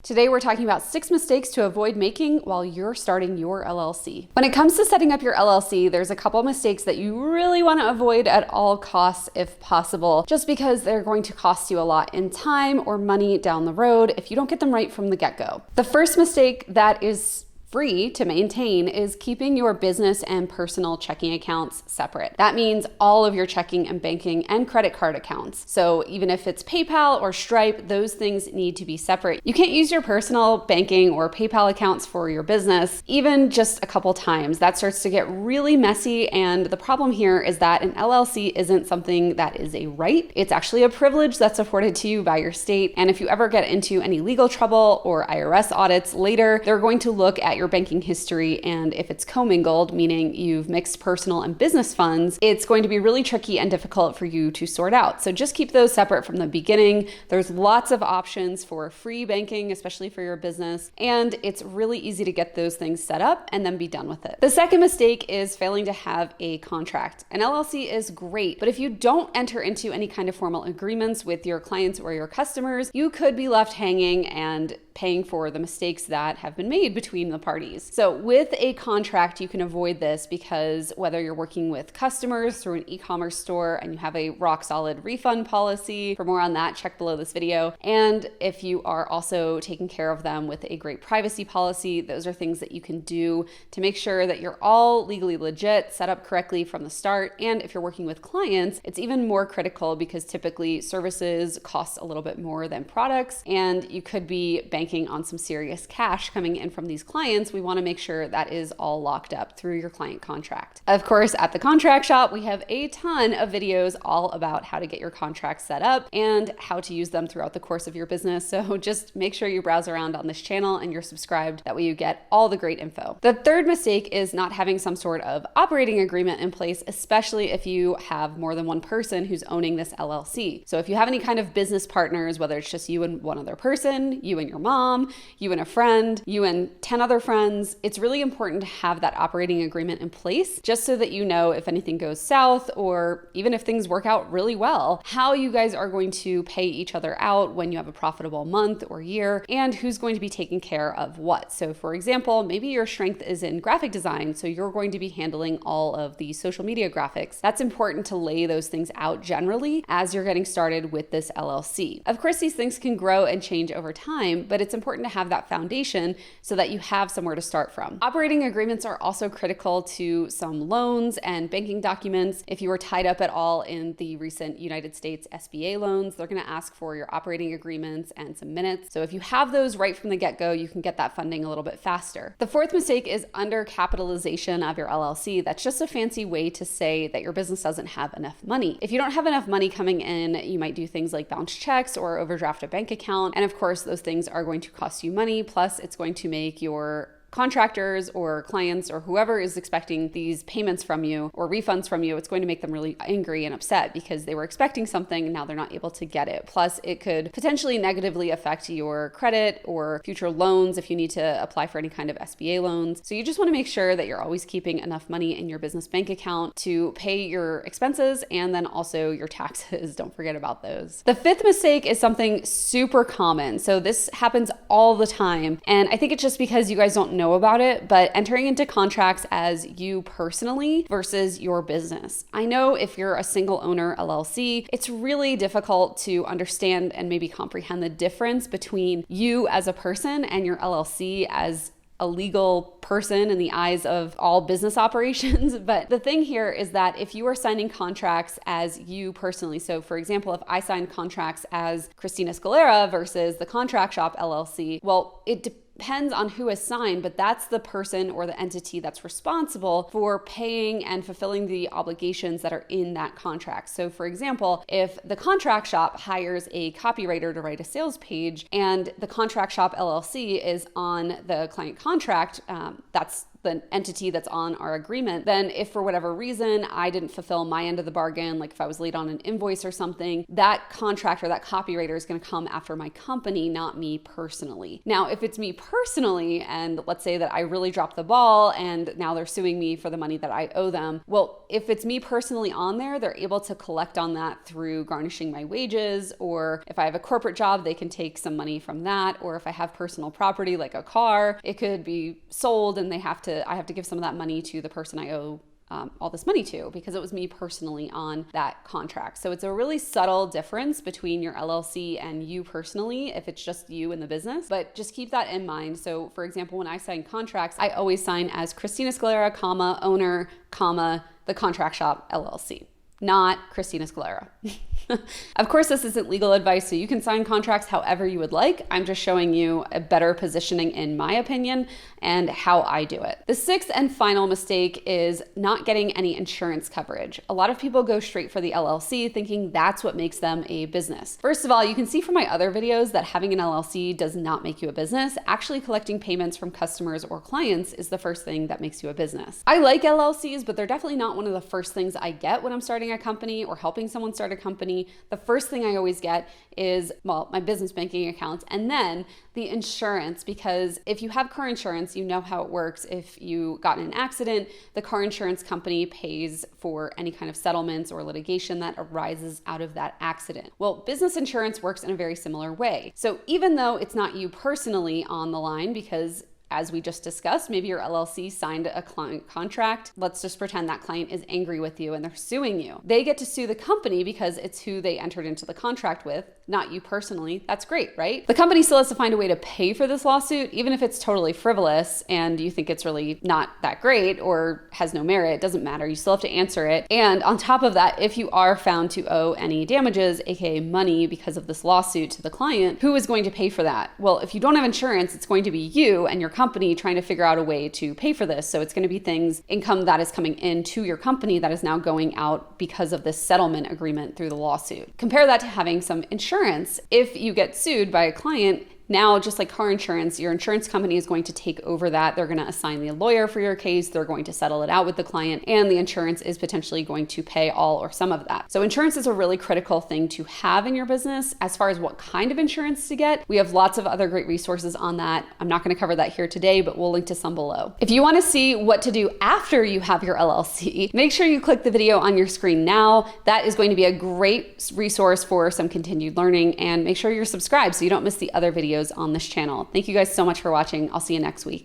Today we're talking about 6 mistakes to avoid making while you're starting your LLC. When it comes to setting up your LLC, there's a couple mistakes that you really want to avoid at all costs if possible, just because they're going to cost you a lot in time or money down the road if you don't get them right from the get-go. The first mistake that is free to maintain is keeping your business and personal checking accounts separate. That means all of your checking and banking and credit card accounts. So even if it's PayPal or Stripe, those things need to be separate. You can't use your personal banking or PayPal accounts for your business, even just a couple times. That starts to get really messy, and the problem here is that an LLC isn't something that is a right. It's actually a privilege that's afforded to you by your state, and if you ever get into any legal trouble or IRS audits later, they're going to look at your banking history, and if it's commingled, meaning you've mixed personal and business funds, it's going to be really tricky and difficult for you to sort out. So just keep those separate from the beginning. There's lots of options for free banking, especially for your business, and it's really easy to get those things set up and then be done with it. The second mistake is failing to have a contract. An LLC is great, but if you don't enter into any kind of formal agreements with your clients or your customers, you could be left hanging and paying for the mistakes that have been made between the parties. So with a contract, you can avoid this because whether you're working with customers through an e-commerce store and you have a rock solid refund policy, for more on that, check below this video. And if you are also taking care of them with a great privacy policy, those are things that you can do to make sure that you're all legally legit, set up correctly from the start. And if you're working with clients, it's even more critical because typically services cost a little bit more than products, and you could be banking on some serious cash coming in from these clients. We want to make sure that is all locked up through your client contract. Of course, at the contract shop, we have a ton of videos all about how to get your contracts set up and how to use them throughout the course of your business. So just make sure you browse around on this channel and you're subscribed. That way you get all the great info. The third mistake is not having some sort of operating agreement in place, especially if you have more than one person who's owning this LLC. So if you have any kind of business partners, whether it's just you and one other person, you and your mom, you and a friend, you and 10 other friends, it's really important to have that operating agreement in place just so that you know if anything goes south or even if things work out really well, how you guys are going to pay each other out when you have a profitable month or year and who's going to be taking care of what. So for example, maybe your strength is in graphic design, so you're going to be handling all of the social media graphics. That's important to lay those things out generally as you're getting started with this LLC. Of course, these things can grow and change over time, but it's important to have that foundation so that you have somewhere to start from. Operating agreements are also critical to some loans and banking documents. If you were tied up at all in the recent United States SBA loans, they're going to ask for your operating agreements and some minutes. So if you have those right from the get-go, you can get that funding a little bit faster. The fourth mistake is under capitalization of your LLC. That's just a fancy way to say that your business doesn't have enough money. If you don't have enough money coming in, you might do things like bounce checks or overdraft a bank account. And of course, those things are going to cost you money. Plus, it's going to make your contractors or clients or whoever is expecting these payments from you or refunds from you, it's going to make them really angry and upset because they were expecting something and now they're not able to get it. Plus, it could potentially negatively affect your credit or future loans if you need to apply for any kind of SBA loans. So you just want to make sure that you're always keeping enough money in your business bank account to pay your expenses and then also your taxes. Don't forget about those. The fifth mistake is something super common. So this happens all the time. And I think it's just because you guys don't know about it, but entering into contracts as you personally versus your business. I know if you're a single owner LLC, it's really difficult to understand and maybe comprehend the difference between you as a person and your LLC as a legal person in the eyes of all business operations. But the thing here is that if you are signing contracts as you personally, so for example, if I signed contracts as Christina Scalera versus the Contract Shop LLC, well, it depends on who is signed, but that's the person or the entity that's responsible for paying and fulfilling the obligations that are in that contract. So for example, if the contract shop hires a copywriter to write a sales page and the contract shop LLC is on the client contract, that's the entity that's on our agreement, then if for whatever reason I didn't fulfill my end of the bargain, like if I was late on an invoice or something, that contractor, that copywriter is going to come after my company, not me personally. Now, if it's me personally, and let's say that I really dropped the ball and now they're suing me for the money that I owe them, well, if it's me personally on there, they're able to collect on that through garnishing my wages, or if I have a corporate job, they can take some money from that, or if I have personal property like a car, it could be sold and I have to give some of that money to the person I owe all this money to, because it was me personally on that contract. So it's a really subtle difference between your LLC and you personally if it's just you in the business, but just keep that in mind. So for example, when I sign contracts, I always sign as Christina Scalera, comma, owner, comma, the contract shop LLC, not Christina Scalera. Of course, this isn't legal advice, so you can sign contracts however you would like. I'm just showing you a better positioning in my opinion and how I do it. The sixth and final mistake is not getting any insurance coverage. A lot of people go straight for the LLC thinking that's what makes them a business. First of all, you can see from my other videos that having an LLC does not make you a business. Actually, collecting payments from customers or clients is the first thing that makes you a business. I like LLCs, but they're definitely not one of the first things I get when I'm starting a company or helping someone start a company. The first thing I always get is, well, my business banking accounts and then the insurance, because if you have car insurance, you know how it works. If you got in an accident, the car insurance company pays for any kind of settlements or litigation that arises out of that accident. Well, business insurance works in a very similar way. So even though it's not you personally on the line, because as we just discussed, maybe your LLC signed a client contract. Let's just pretend that client is angry with you and they're suing you. They get to sue the company because it's who they entered into the contract with, not you personally. That's great, right? The company still has to find a way to pay for this lawsuit, even if it's totally frivolous and you think it's really not that great or has no merit. It doesn't matter. You still have to answer it. And on top of that, if you are found to owe any damages, aka money because of this lawsuit to the client, who is going to pay for that? Well, if you don't have insurance, it's going to be you and your company trying to figure out a way to pay for this. So it's going to be income that is coming into your company that is now going out because of this settlement agreement through the lawsuit. Compare that to having some insurance. If you get sued by a client, now, just like car insurance, your insurance company is going to take over that. They're going to assign the lawyer for your case. They're going to settle it out with the client, and the insurance is potentially going to pay all or some of that. So insurance is a really critical thing to have in your business. As far as what kind of insurance to get, we have lots of other great resources on that. I'm not going to cover that here today, but we'll link to some below. If you want to see what to do after you have your LLC, make sure you click the video on your screen now. That is going to be a great resource for some continued learning, and make sure you're subscribed so you don't miss the other videos on this channel. Thank you guys so much for watching. I'll see you next week.